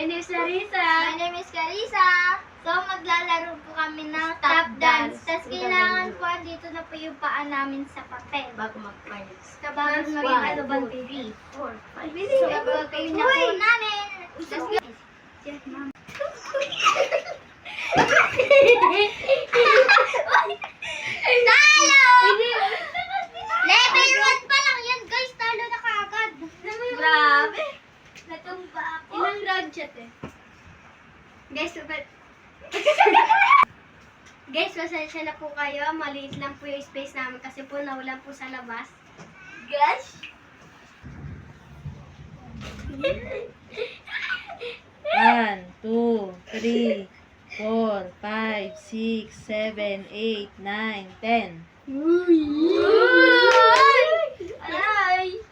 My name is Larissa. My name is Carissa. So, maglalaro po kami ng tap dance. Tapos, kailangan po, andito na po yung paa namin sa papel. Bago mag-files. Kabago That's maging why. ano ba? 2, 3, 4, 5, So, gagawin na po namin. Tapos, talo! Level 1 pa lang yan, guys. Talo na kaagad. Grabe. Natumba ako. Ilang round chat eh? Guys, guys, pasensya na po kayo. Maliit lang po yung space namin kasi po nawalan po sa labas. Gosh. 1, 2, 3, 4, 5, 6, 7, 8, 9, 10. Ay!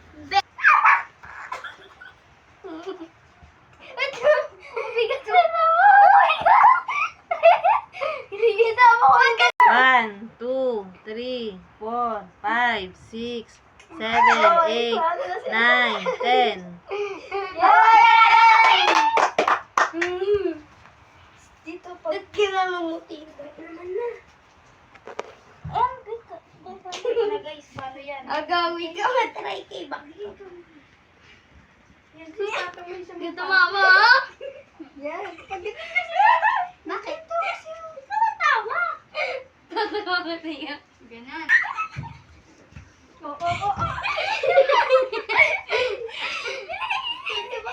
Bigat mo! Hinigita mo ko! 1, 2, 3, 4, 5, 6, 7, 8, 9, 10. Dito pa. Kinalamutin ko. Naman na. Ang bigat. Na guys, paano yan? Agawi ka, matry kay bakit. Dito mama. Yan. Bakit to? Tumatawa. Tatawa ka niya. Ganun. Oo. Hindi ba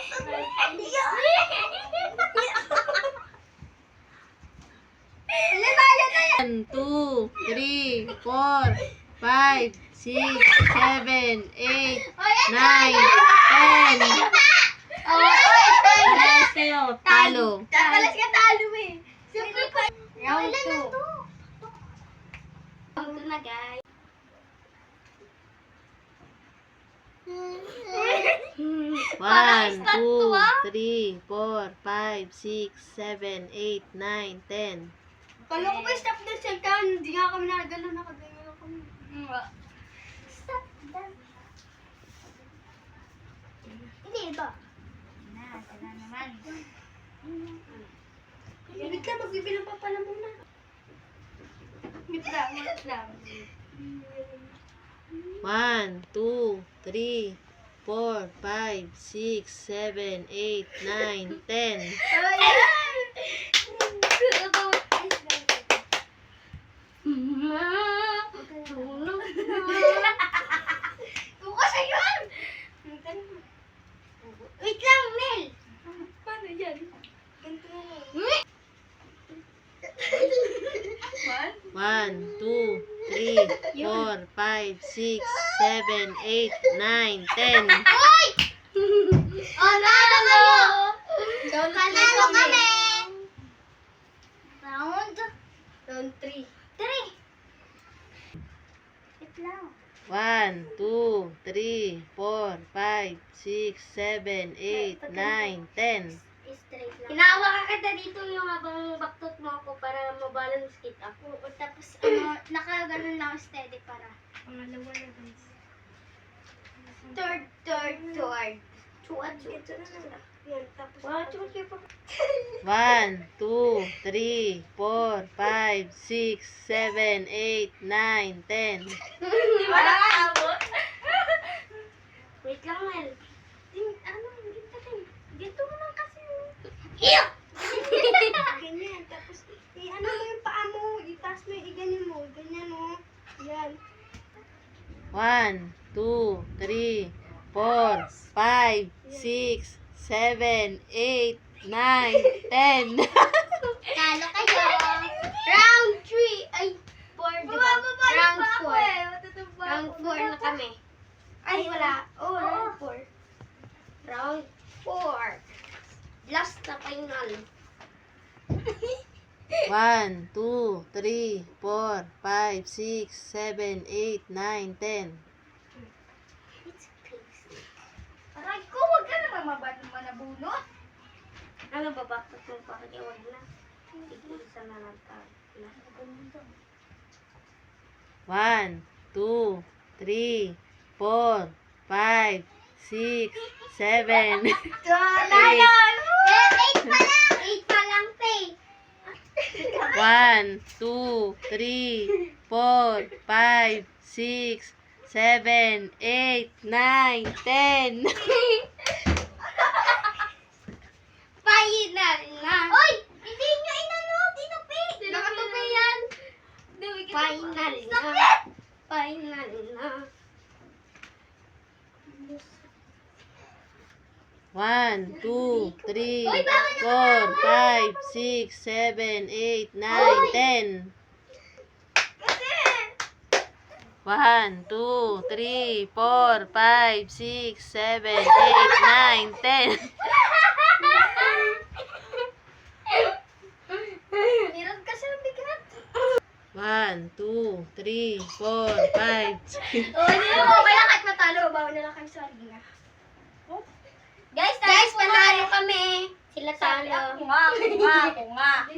One, 2, 3, 4, 5, 6, 7, 8, 9, 10. Parehas kayo, talo. Takalas ka talo eh. Siyempre pa. Round Wala na 2. to. Round 2 na guys. 1, 2, 3, 4, 5, 6, 7, 8, 9, 10. Kala ko ba stop dance yan ka? Hindi nga kami nakagano kami. Stop dance. Hindi ba? Na naman. Wait lang, magbibilang pa pala muna. Wait lang. 1, 2, 3, 4, 5, 6, 7, 8, 9, 10. Bukas ayun! Wait lang, Mel! Paano yan? Ganito na lang. 1, 2, 3, 4, 5, 6, 7, 8, 9, 10. Hoy! Panalo kayo! Panalo kami! Round 3. 3! Wait lang. 1, 2, 3, 4, 5, 6, 7, 8, 9, 10. Straight lang. Hinawa ka kita dito yung habang baktot mo ako para mabalance kita. Oo, tapos nakaganon lang steady para. Pangalawa na guys. Third. Chuad. Yan, tapos. 1, 2, 3, 4, 5, 6, 7, 8, 9, 10. Wala abot. Wait lang, Mel. Ganito mo lang kasi. Iyo! Ganyan. Tapos, ano mo yung paa mo. Itaas mo, ganyan mo. Ganyan mo. Yan. 1, 2, 3, 4, 5, 6, 7, 8, 9, 10. Talo kayo. Round 3. Ay, 4, di ba? Round 4. Round 4 na kami. Ay, wala. Oh, round 4. Round 4. Last na final. 1, 2, 3, 4, 5, 6, 7, 8, 9, 10. It's peace. Aray ko, huwag ka naman manabunot. Ano ba bakit mo pa kaya wag na? Isa na lang tayo. 1, 2, 3, 4, 5, 6, 7, Talo! 8 pa lang! 8 pa lang, pe. 1, 2, 3, 4, 5, 6, 7, 8, 9, 10. Final na. Oy! Hindi nyo inano! Tinupi! Nakatupi yan! Final na. Final na. 1, 2, 3, 4, 5, 6, 7, 8, 9, 10. 1, 2, 3, 4, 5, 6, 7, 8, 9, 10. Meron kasi ang bigat. 1, 2, 3, 4, 5, 6. Hindi mo kaya kahit matalo, bawa na lang kayo sa arena. Guys, panalo kami. Sila talo. Ako nga.